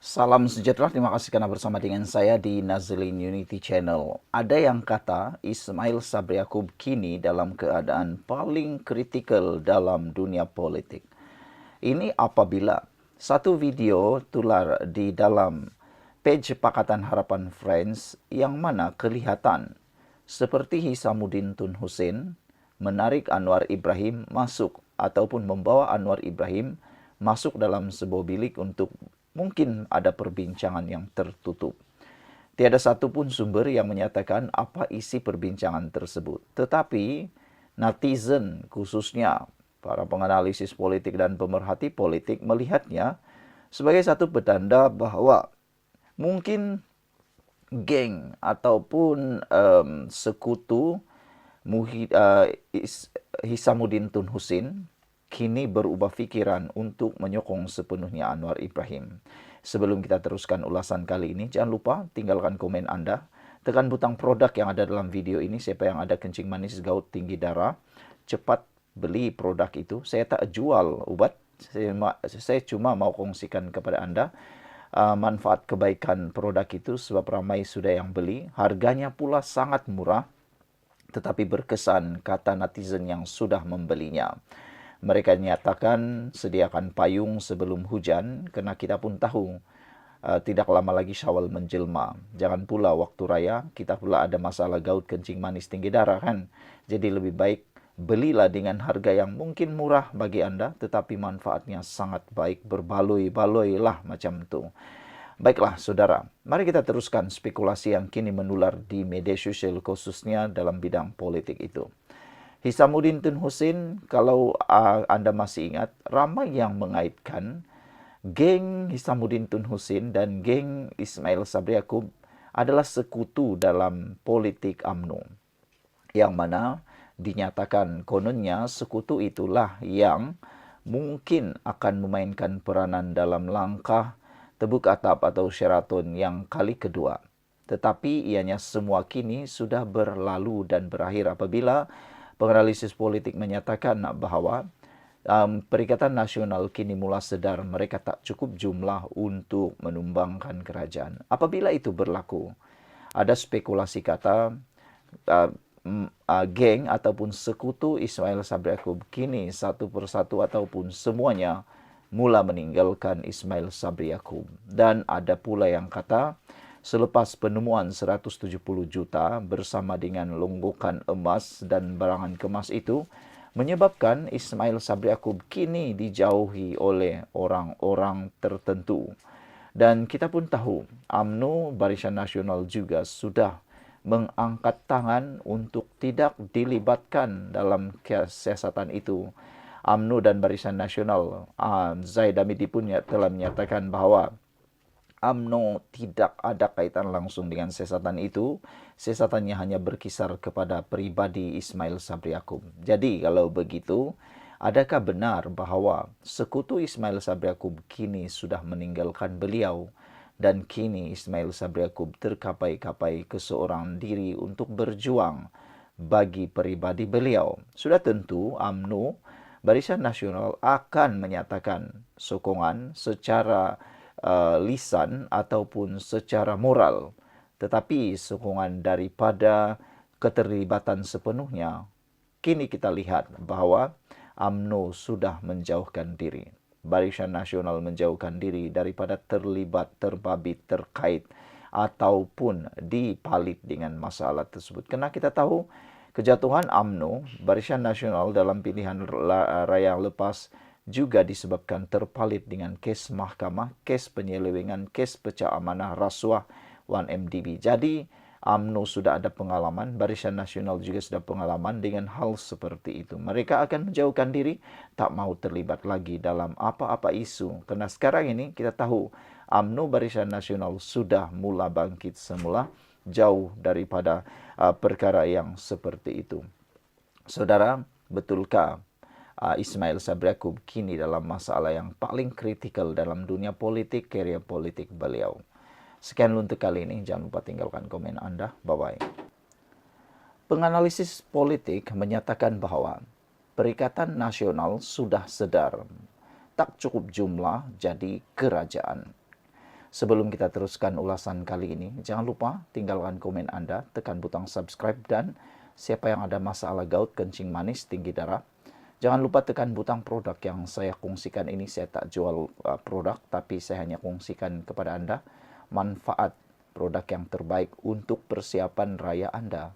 Salam sejahtera, terima kasih karena bersama dengan saya di Nazlin Unity Channel. Ada yang kata Ismail Sabri Yaakob kini dalam keadaan paling kritikal dalam dunia politik. Ini apabila satu video tular di dalam page Pakatan Harapan Friends yang mana kelihatan seperti Hisamuddin Tun Hussein menarik Anwar Ibrahim masuk ataupun membawa Anwar Ibrahim masuk dalam sebuah bilik untuk mungkin ada perbincangan yang tertutup. Tiada satupun sumber yang menyatakan apa isi perbincangan tersebut. Tetapi netizen khususnya para penganalisis politik dan pemerhati politik melihatnya sebagai satu petanda bahwa mungkin geng ataupun sekutu Hisamuddin Tun Hussein kini berubah pikiran untuk menyokong sepenuhnya Anwar Ibrahim. Sebelum kita teruskan ulasan kali ini, jangan lupa tinggalkan komen Anda, tekan butang produk yang ada dalam video ini. Siapa yang ada kencing manis, gout, tinggi darah, cepat beli produk itu. Saya tak jual obat, saya cuma mau kongsikan kepada Anda manfaat kebaikan produk itu sebab ramai sudah yang beli. Harganya pula sangat murah, tetapi berkesan kata netizen yang sudah membelinya. Mereka nyatakan sediakan payung sebelum hujan, karena kita pun tahu tidak lama lagi Syawal menjelma. Jangan pula waktu raya kita pula ada masalah gout, kencing manis, tinggi darah kan. Jadi lebih baik belilah dengan harga yang mungkin murah bagi Anda, tetapi manfaatnya sangat baik, berbaloi-baloi lah macam itu. Baiklah saudara, mari kita teruskan spekulasi yang kini menular di media sosial khususnya dalam bidang politik itu. Hisamuddin Tun Hussein, kalau Anda masih ingat, ramai yang mengaitkan geng Hisamuddin Tun Hussein dan geng Ismail Sabri Yaakob adalah sekutu dalam politik UMNO. Yang mana dinyatakan kononnya sekutu itulah yang mungkin akan memainkan peranan dalam langkah Tebuk Atap atau Sheraton yang kali kedua. Tetapi ianya semua kini sudah berlalu dan berakhir apabila penganalisis politik menyatakan bahwa Perikatan Nasional kini mula sedar mereka tak cukup jumlah untuk menumbangkan kerajaan. Apabila itu berlaku, ada spekulasi kata geng ataupun sekutu Ismail Sabri Yaakob kini satu persatu ataupun semuanya mula meninggalkan Ismail Sabri Yaakob. Dan ada pula yang kata selepas penemuan 170 juta bersama dengan longgokan emas dan barangan kemas itu, menyebabkan Ismail Sabri Yaakob kini dijauhi oleh orang-orang tertentu. Dan kita pun tahu, UMNO Barisan Nasional juga sudah mengangkat tangan untuk tidak dilibatkan dalam kesiasatan itu. UMNO dan Barisan Nasional, Zaid Hamidi pun telah menyatakan bahwa UMNO tidak ada kaitan langsung dengan siasatan itu. Siasatannya hanya berkisar kepada pribadi Ismail Sabri Yaakob. Jadi kalau begitu, adakah benar bahwa sekutu Ismail Sabri Yaakob kini sudah meninggalkan beliau? Dan kini Ismail Sabri Yaakob terkapai-kapai ke seorang diri untuk berjuang bagi pribadi beliau. Sudah tentu UMNO Barisan Nasional akan menyatakan sokongan secara lisan ataupun secara moral, tetapi sokongan daripada keterlibatan sepenuhnya, kini kita lihat bahwa UMNO sudah menjauhkan diri. Barisan Nasional menjauhkan diri daripada terlibat, terbabit, terkait ataupun dipalit dengan masalah tersebut. Karena kita tahu kejatuhan UMNO Barisan Nasional dalam pilihan raya lepas juga disebabkan terpalit dengan kes mahkamah, kes penyelewengan, kes pecah amanah rasuah 1MDB. Jadi UMNO sudah ada pengalaman, Barisan Nasional juga sudah pengalaman dengan hal seperti itu. Mereka akan menjauhkan diri, tak mau terlibat lagi dalam apa-apa isu. Karena sekarang ini kita tahu UMNO Barisan Nasional sudah mula bangkit semula, jauh daripada perkara yang seperti itu. Saudara, betulkah Ismail Sabri Yaakob kini dalam masalah yang paling kritikal dalam dunia politik, karier politik beliau? Sekian untuk kali ini, jangan lupa tinggalkan komen Anda. Bye-bye. Penganalisis politik menyatakan bahwa Perikatan Nasional sudah sedar tak cukup jumlah jadi kerajaan. Sebelum kita teruskan ulasan kali ini, jangan lupa tinggalkan komen Anda, tekan butang subscribe, dan siapa yang ada masalah gout, kencing manis, tinggi darah, jangan lupa tekan butang produk yang saya kongsikan ini. Saya tak jual produk, tapi saya hanya kongsikan kepada Anda manfaat produk yang terbaik untuk persiapan raya Anda.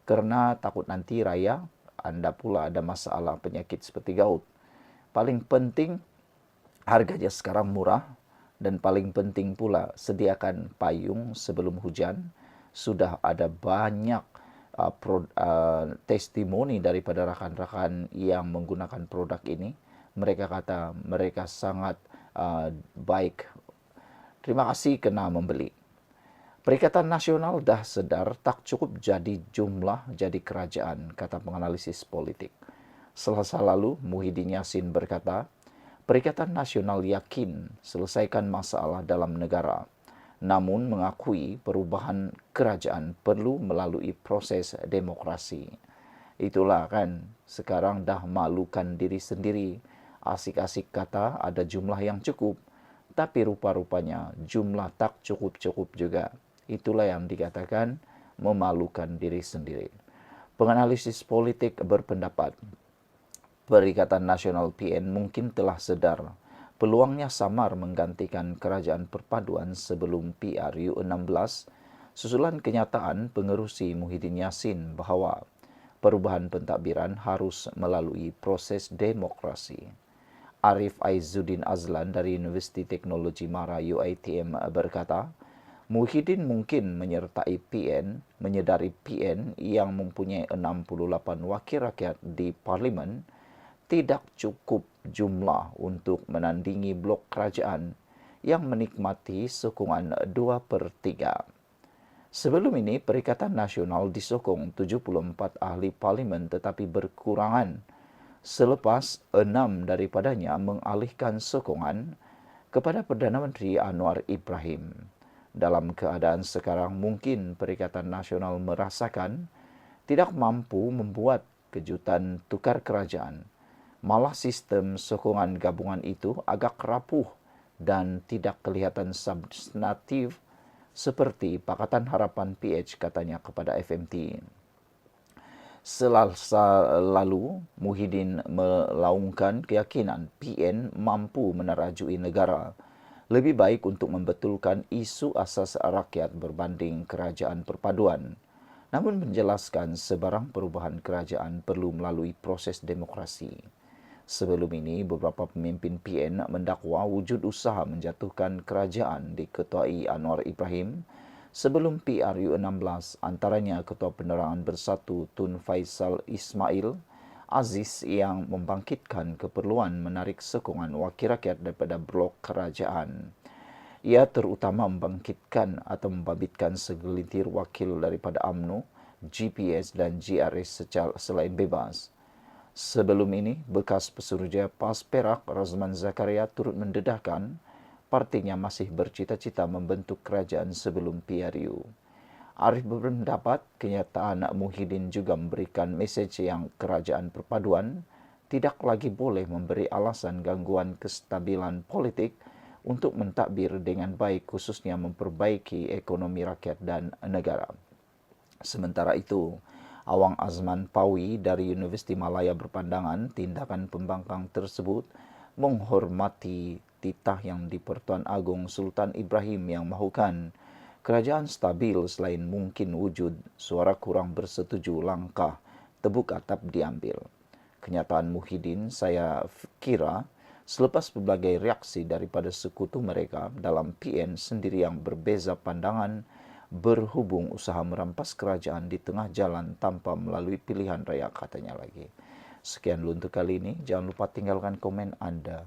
Karena takut nanti raya Anda pula ada masalah penyakit seperti gout. Paling penting, harganya sekarang murah. Dan paling penting pula, sediakan payung sebelum hujan. Sudah ada banyak testimoni daripada rakan-rakan yang menggunakan produk ini. Mereka kata mereka sangat baik. Terima kasih kena membeli. Perikatan Nasional dah sedar tak cukup jadi jumlah jadi kerajaan, kata penganalisis politik. Selasa lalu, Muhyiddin Yassin berkata, Perikatan Nasional yakin selesaikan masalah dalam negara, namun mengakui perubahan kerajaan perlu melalui proses demokrasi. Itulah kan, sekarang dah malukan diri sendiri. Asik-asik kata ada jumlah yang cukup, tapi rupa-rupanya jumlah tak cukup-cukup juga. Itulah yang dikatakan memalukan diri sendiri. Penganalisis politik berpendapat, Perikatan Nasional PN mungkin telah sedar peluangnya samar menggantikan kerajaan perpaduan sebelum PRU 16, susulan kenyataan pengerusi Muhyiddin Yassin bahawa perubahan pentadbiran harus melalui proses demokrasi. Arif Aizuddin Azlan dari Universiti Teknologi Mara UiTM berkata, Muhyiddin mungkin menyertai PN, menyedari PN yang mempunyai 68 wakil rakyat di Parlimen tidak cukup jumlah untuk menandingi blok kerajaan yang menikmati sokongan 2/3. Sebelum ini, Perikatan Nasional disokong 74 ahli parlimen tetapi berkurangan selepas 6 daripadanya mengalihkan sokongan kepada Perdana Menteri Anwar Ibrahim. Dalam keadaan sekarang, mungkin Perikatan Nasional merasakan tidak mampu membuat kejutan tukar kerajaan. Malah sistem sokongan gabungan itu agak rapuh dan tidak kelihatan substantif seperti Pakatan Harapan PH katanya kepada FMT. Selasa lalu, Muhyiddin melaungkan keyakinan PN mampu menerajui negara lebih baik untuk membetulkan isu asas rakyat berbanding kerajaan perpaduan. Namun menjelaskan sebarang perubahan kerajaan perlu melalui proses demokrasi. Sebelum ini, beberapa pemimpin PN mendakwa wujud usaha menjatuhkan kerajaan diketuai Anwar Ibrahim sebelum PRU 16, antaranya Ketua Penerangan Bersatu Tun Faisal Ismail Aziz yang membangkitkan keperluan menarik sokongan wakil rakyat daripada blok kerajaan. Ia terutama membangkitkan atau membabitkan segelintir wakil daripada UMNO, GPS dan GRS selain bebas. Sebelum ini, bekas pesuruhjaya PAS Perak Razman Zakaria turut mendedahkan partinya masih bercita-cita membentuk kerajaan sebelum PRU. Arif berpendapat kenyataan Muhyiddin juga memberikan mesej yang kerajaan perpaduan tidak lagi boleh memberi alasan gangguan kestabilan politik untuk mentadbir dengan baik, khususnya memperbaiki ekonomi rakyat dan negara. Sementara itu, Awang Azman Pawi dari Universiti Malaya berpandangan tindakan pembangkang tersebut menghormati titah yang di-Pertuan Agong Sultan Ibrahim yang mahukan kerajaan stabil selain mungkin wujud suara kurang bersetuju langkah tebuk atap diambil. Kenyataan Muhyiddin saya kira selepas berbagai reaksi daripada sekutu mereka dalam PN sendiri yang berbeza pandangan berhubung usaha merampas kerajaan di tengah jalan tanpa melalui pilihan raya, katanya lagi. Sekian dulu untuk kali ini. Jangan lupa tinggalkan komen Anda.